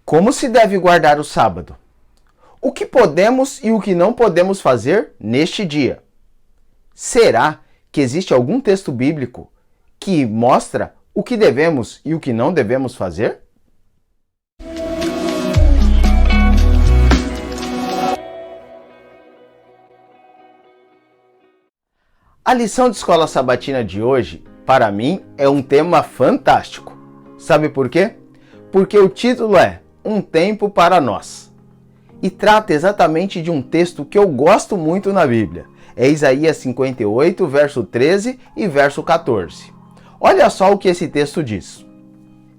Como se deve guardar o sábado? O que podemos e o que não podemos fazer neste dia? Será que existe algum texto bíblico que mostra o que devemos e o que não devemos fazer? A lição de escola sabatina de hoje, para mim, é um tema fantástico. Sabe por quê? Porque o título é Um Tempo para Nós. E trata exatamente de um texto que eu gosto muito na Bíblia. É Isaías 58, verso 13 e verso 14. Olha só o que esse texto diz.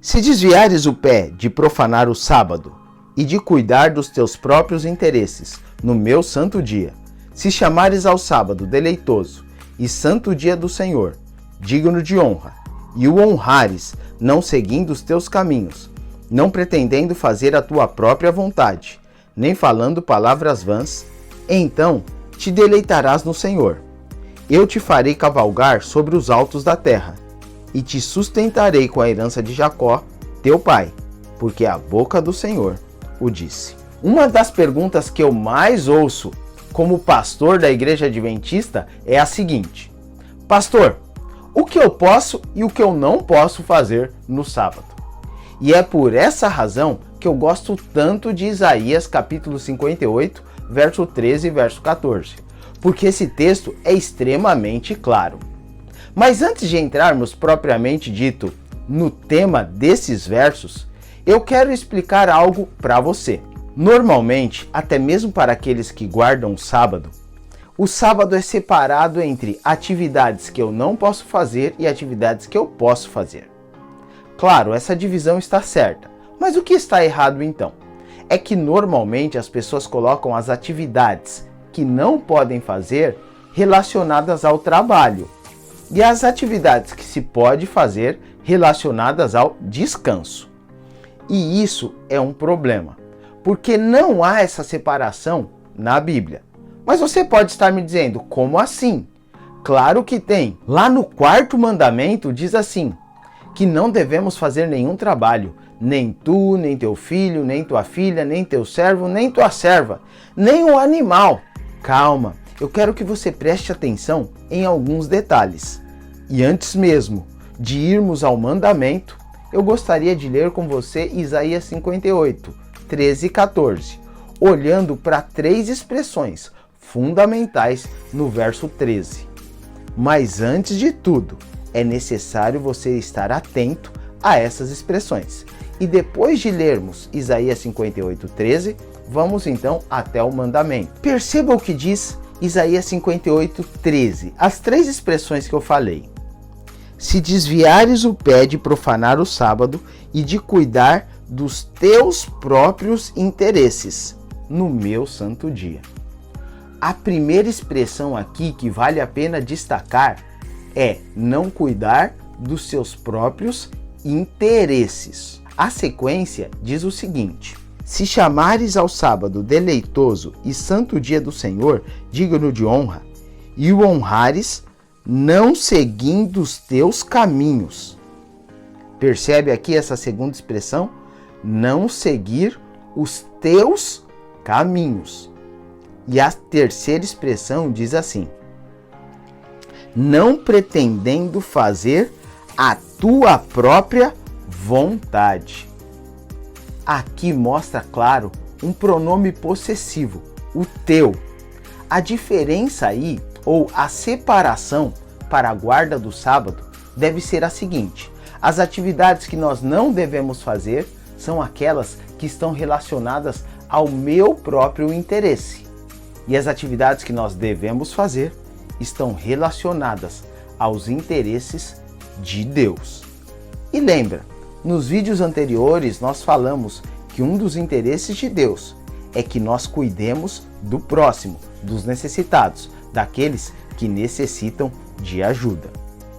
Se desviares o pé de profanar o sábado e de cuidar dos teus próprios interesses no meu santo dia, se chamares ao sábado deleitoso e santo dia do Senhor, digno de honra, e o honrares, não seguindo os teus caminhos, não pretendendo fazer a tua própria vontade, nem falando palavras vãs, então te deleitarás no Senhor. Eu te farei cavalgar sobre os altos da terra, e te sustentarei com a herança de Jacó, teu pai, porque a boca do Senhor o disse. Uma das perguntas que eu mais ouço como pastor da Igreja Adventista é a seguinte: Pastor, o que eu posso e o que eu não posso fazer no sábado? E é por essa razão que eu gosto tanto de Isaías capítulo 58, verso 13 e verso 14, porque esse texto é extremamente claro. Mas antes de entrarmos propriamente dito no tema desses versos, eu quero explicar algo para você. Normalmente, até mesmo para aqueles que guardam o sábado é separado entre atividades que eu não posso fazer e atividades que eu posso fazer. Claro, essa divisão está certa, mas o que está errado então? É que normalmente as pessoas colocam as atividades que não podem fazer relacionadas ao trabalho e as atividades que se pode fazer relacionadas ao descanso. E isso é um problema, porque não há essa separação na Bíblia. Mas você pode estar me dizendo, como assim? Claro que tem. Lá no 4º mandamento diz assim, que não devemos fazer nenhum trabalho, nem tu, nem teu filho, nem tua filha, nem teu servo, nem tua serva, nem o animal. Calma, eu quero que você preste atenção em alguns detalhes. E antes mesmo de irmos ao mandamento, eu gostaria de ler com você Isaías 58, 13 e 14, olhando para 3 expressões fundamentais no verso 13. Mas antes de tudo, é necessário você estar atento a essas expressões. E depois de lermos Isaías 58, 13, vamos então até o mandamento. Perceba o que diz Isaías 58, 13, as 3 expressões que eu falei. Se desviares o pé de profanar o sábado e de cuidar dos teus próprios interesses no meu santo dia. A primeira expressão aqui que vale a pena destacar é não cuidar dos seus próprios interesses. A sequência diz o seguinte: se chamares ao sábado deleitoso e santo dia do Senhor, digno de honra, e o honrares, não seguindo os teus caminhos. Percebe aqui essa segunda expressão? Não seguir os teus caminhos. E a terceira expressão diz assim: não pretendendo fazer a tua própria vontade. Aqui mostra claro um pronome possessivo, o teu. A diferença aí, ou a separação para a guarda do sábado, deve ser a seguinte: as atividades que nós não devemos fazer são aquelas que estão relacionadas ao meu próprio interesse. E as atividades que nós devemos fazer estão relacionadas aos interesses de Deus. E lembra, nos vídeos anteriores nós falamos que um dos interesses de Deus é que nós cuidemos do próximo, dos necessitados, daqueles que necessitam de ajuda.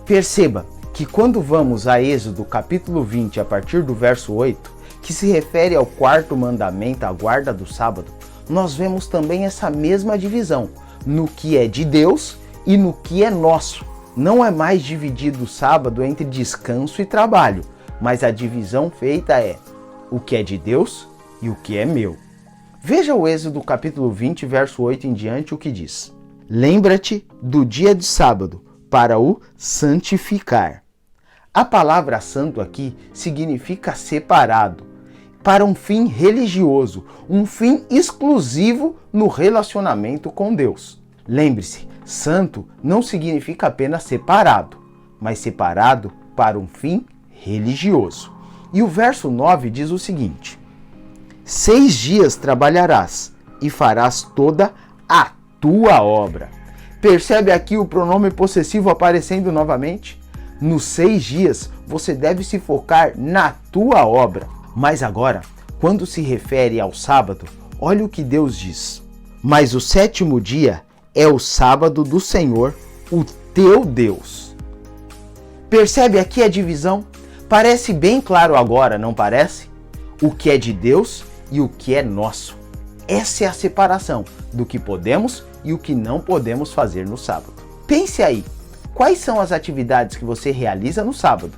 Perceba que quando vamos a Êxodo capítulo 20, a partir do verso 8, que se refere ao 4º mandamento, a guarda do sábado, nós vemos também essa mesma divisão no que é de Deus e no que é nosso. Não é mais dividido o sábado entre descanso e trabalho, mas a divisão feita é o que é de Deus e o que é meu. Veja o Êxodo capítulo 20, verso 8 em diante, o que diz: Lembra-te do dia de sábado para o santificar. A palavra santo aqui significa separado, para um fim religioso, um fim exclusivo no relacionamento com Deus. Lembre-se, santo não significa apenas separado, mas separado para um fim religioso. E o verso 9 diz o seguinte: 6 dias trabalharás e farás toda a tua obra. Percebe aqui o pronome possessivo aparecendo novamente? Nos 6 dias você deve se focar na tua obra. Mas agora, quando se refere ao sábado, olha o que Deus diz: Mas o 7º dia é o sábado do Senhor, o teu Deus. Percebe aqui a divisão? Parece bem claro agora, não parece? O que é de Deus e o que é nosso. Essa é a separação do que podemos e o que não podemos fazer no sábado. Pense aí, quais são as atividades que você realiza no sábado,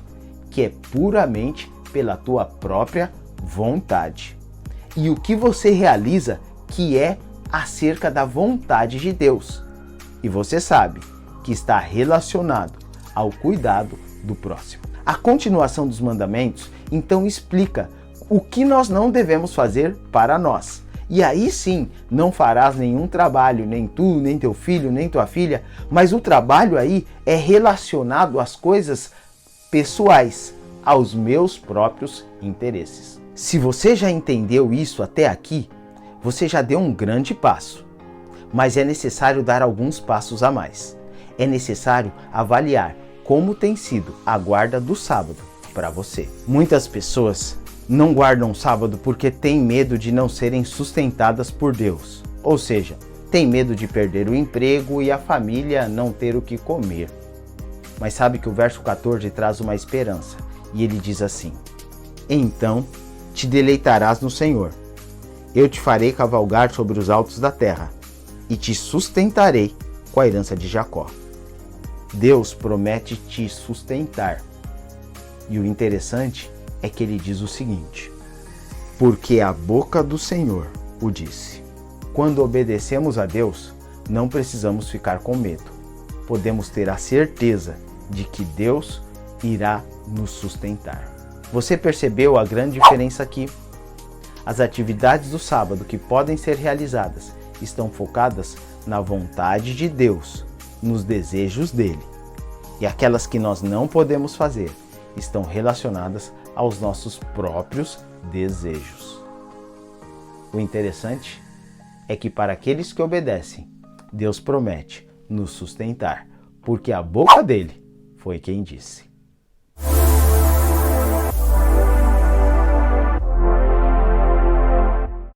que é puramente pela tua própria vontade, e o que você realiza que é acerca da vontade de Deus, e você sabe que está relacionado ao cuidado do próximo. A continuação dos mandamentos então explica o que nós não devemos fazer para nós. E aí sim, não farás nenhum trabalho, nem tu, nem teu filho, nem tua filha, mas o trabalho aí é relacionado às coisas pessoais, aos meus próprios interesses. Se você já entendeu isso até aqui, você já deu um grande passo. Mas é necessário dar alguns passos a mais. É necessário avaliar como tem sido a guarda do sábado para você. Muitas pessoas não guardam o sábado porque têm medo de não serem sustentadas por Deus. Ou seja, tem medo de perder o emprego e a família não ter o que comer. Mas sabe que o verso 14 traz uma esperança. E ele diz assim: Então te deleitarás no Senhor. Eu te farei cavalgar sobre os altos da terra e te sustentarei com a herança de Jacó. Deus promete te sustentar. E o interessante é que ele diz o seguinte: porque a boca do Senhor o disse. Quando obedecemos a Deus, não precisamos ficar com medo. Podemos ter a certeza de que Deus irá nos sustentar. Você percebeu a grande diferença aqui? As atividades do sábado que podem ser realizadas estão focadas na vontade de Deus, nos desejos dele. E aquelas que nós não podemos fazer estão relacionadas aos nossos próprios desejos. O interessante é que para aqueles que obedecem, Deus promete nos sustentar, porque a boca dele foi quem disse.